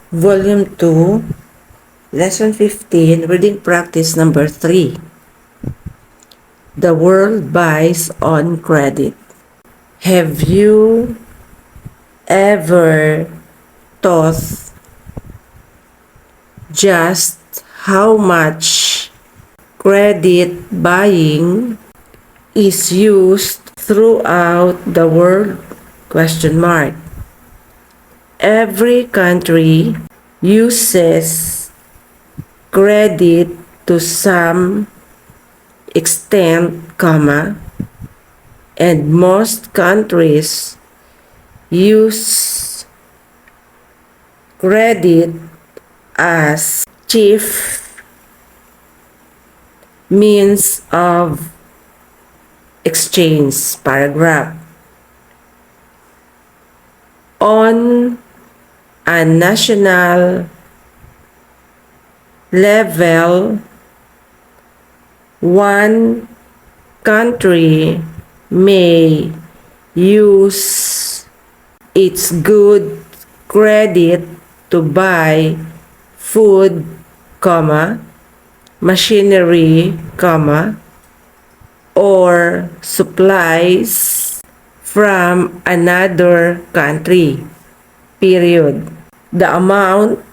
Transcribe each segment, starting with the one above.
Volume 2, Lesson 15, Reading Practice number 3. The world buys on credit. Have you ever thought just how much credit buying is used throughout the world? Every country uses credit to some extent, and most countries use credit as chief means of exchange. On a national level, one country may use its good credit to buy food, machinery, or supplies from another country, period. The amount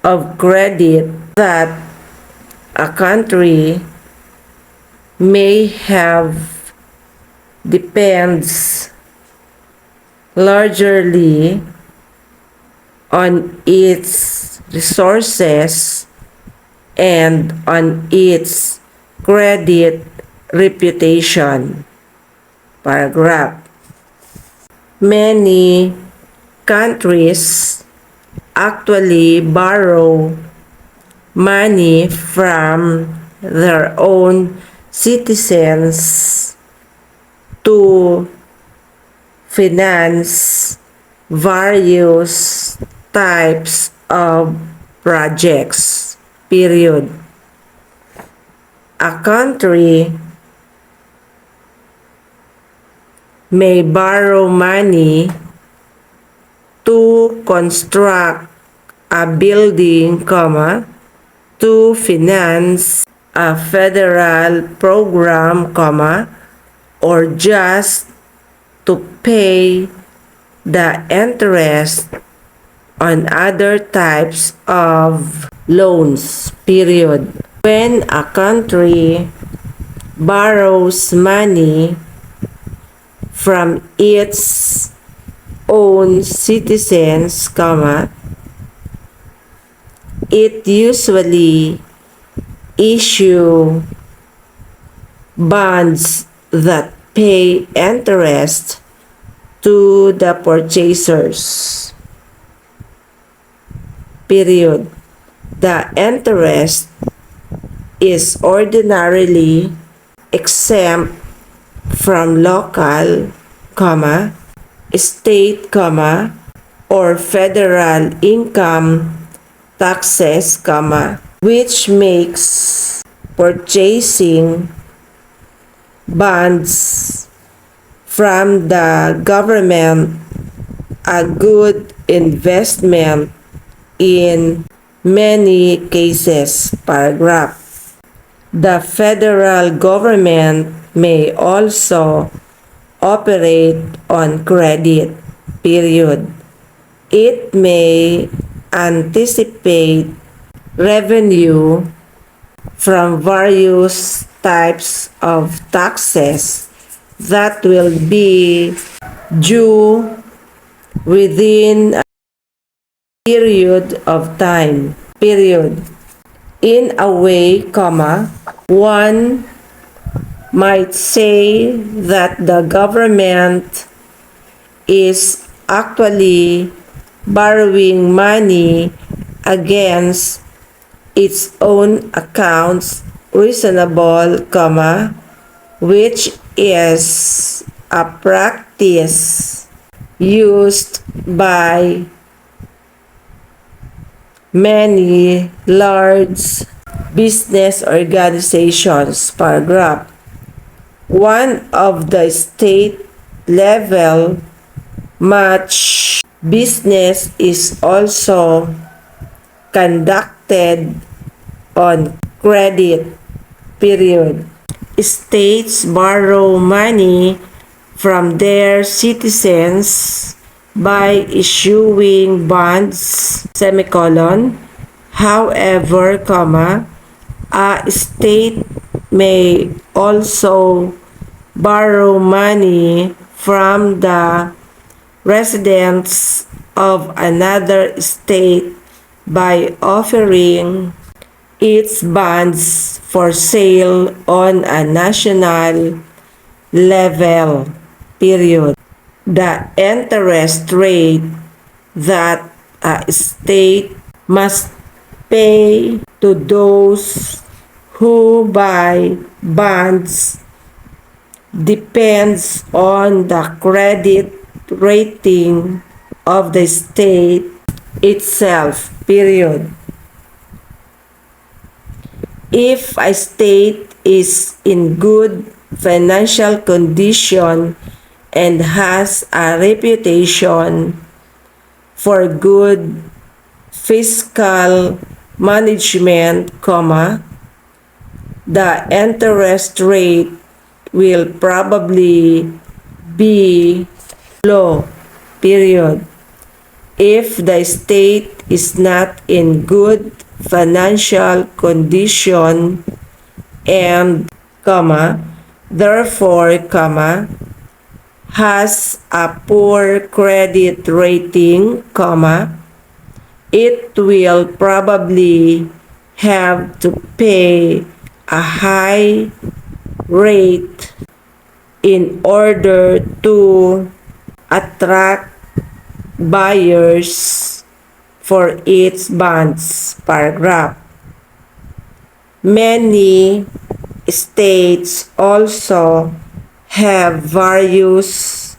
of credit that a country may have depends largely on its resources and on its credit reputation. Many countries actually borrow money from their own citizens to finance various types of projects, period. A country may borrow money to construct a building, to finance a federal program, or just to pay the interest on other types of loans, period. When a country borrows money from its own citizens, it usually issue bonds that pay interest to the purchasers, period. The interest is ordinarily exempt from local, state, or federal income taxes, which makes purchasing bonds from the government a good investment in many cases. The federal government may also operate on credit, period. It may anticipate revenue from various types of taxes that will be due within a period of time, period. In a way, one might say that the government is actually borrowing money against its own accounts reasonable, which is a practice used by many large business organizations. One of the state level much business is also conducted on credit, period. States borrow money from their citizens by issuing bonds, semicolon. However, a state may also borrow money from the residents of another state by offering its bonds for sale on a national level, period. The interest rate that a state must pay to those who buy bonds depends on the credit rating of the state itself, period. If a state is in good financial condition and has a reputation for good fiscal management, the interest rate will probably be low, period. If the state is not in good financial condition and, therefore, has a poor credit rating, it will probably have to pay a high rate in order to attract buyers for its bonds, paragraph. Many states also have various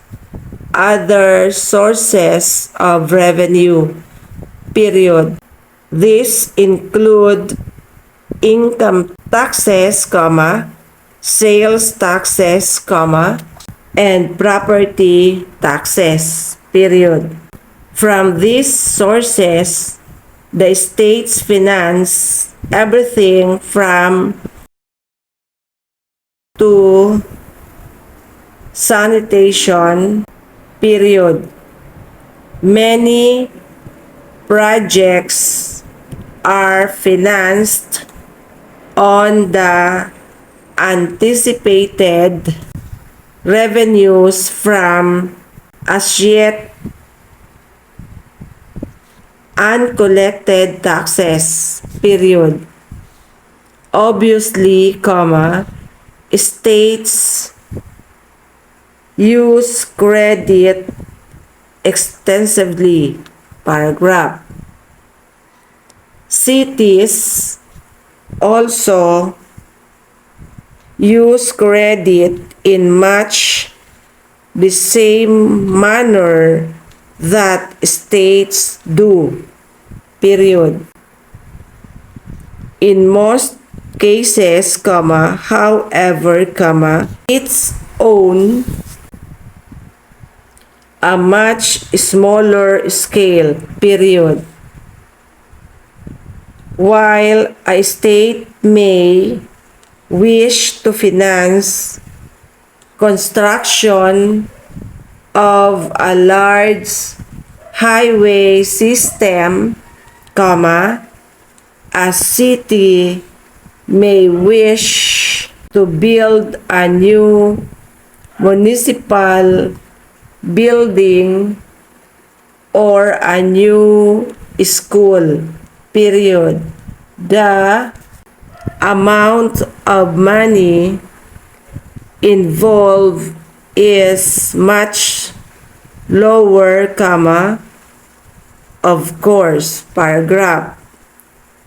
other sources of revenue, period. These include income taxes, sales taxes, and property taxes, period. From these sources, the states finance everything from to sanitation, period. Many projects are financed on the anticipated revenues from as yet uncollected taxes, period. Obviously, states use credit extensively, paragraph. Cities also use credit in much the same manner that states do, period. In most cases, however, its own a much smaller scale, period. While a state may wish to finance construction of a large highway system, a city may wish to build a new municipal building or a new school, period. The amount of money involved is much lower, of course, paragraph.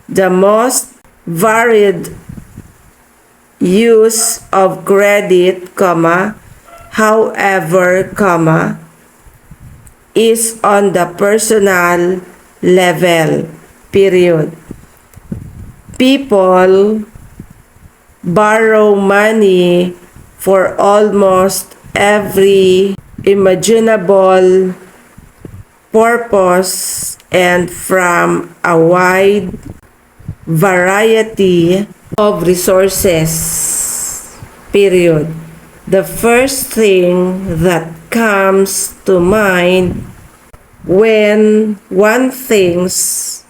The most varied use of credit, however, is on the personal level, period. People borrow money for almost every imaginable purpose and from a wide variety of resources. Period. The first thing that comes to mind when one thinks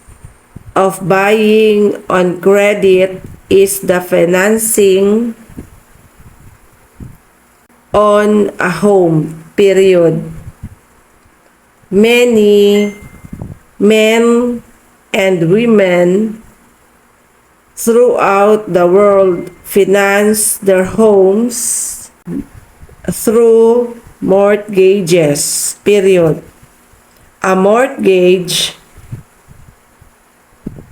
of buying on credit is the financing on a home. Period. Many men and women throughout the world finance their homes through mortgages. Period. A mortgage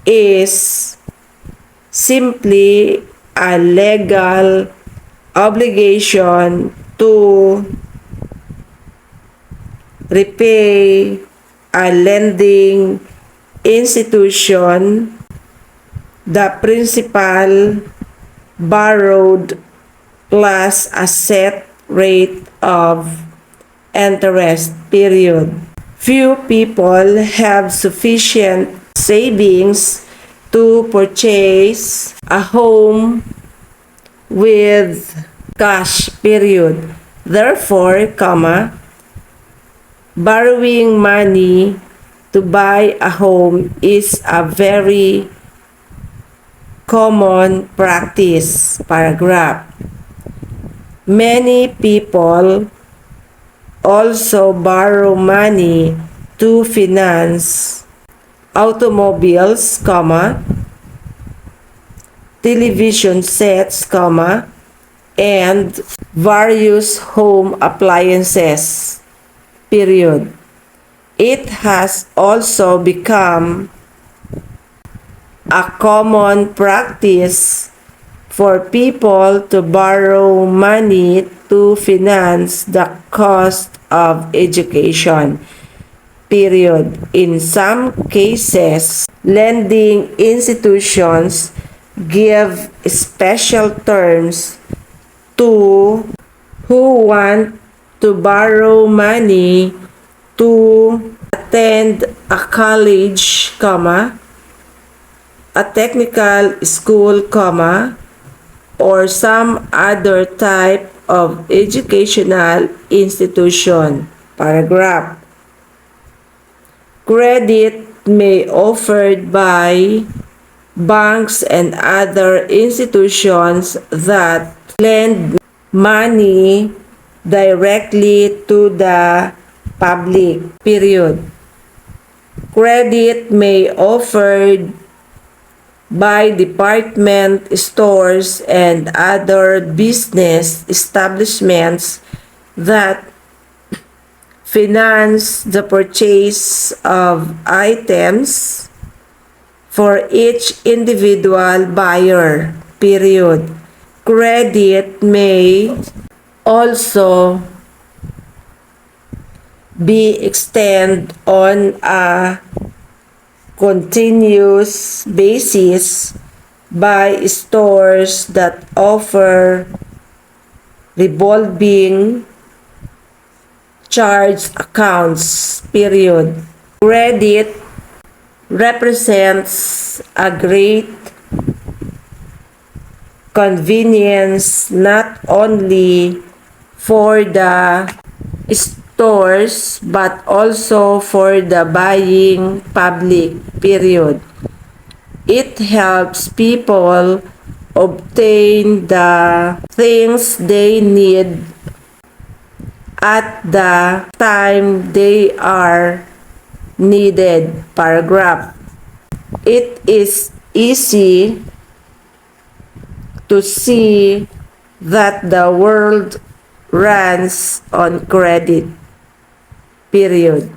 is simply a legal obligation to repay a lending institution the principal borrowed plus a set rate of interest. Period. Few people have sufficient savings to purchase a home with cash. Period. Therefore, borrowing money to buy a home is a very common practice. Paragraph. Many people also borrow money to finance automobiles, television sets, and various home appliances. Period. It has also become a common practice for people to borrow money to finance the cost of education. Period. In some cases, lending institutions give special terms to who want to borrow money to attend a college, a technical school, or some other type of educational institution. Paragraph. Credit may offered by banks and other institutions that lend money directly to the public. Period. Credit may offered by department stores and other business establishments that finance the purchase of items for each individual buyer. Period. Credit may also be extended on a continuous basis by stores that offer revolving charge accounts. Period. Credit represents a great convenience not only for the stores but also for the buying public. Period. It helps people obtain the things they need at the time they are needed. Paragraph. It is easy to see that the world runs on credit. Period.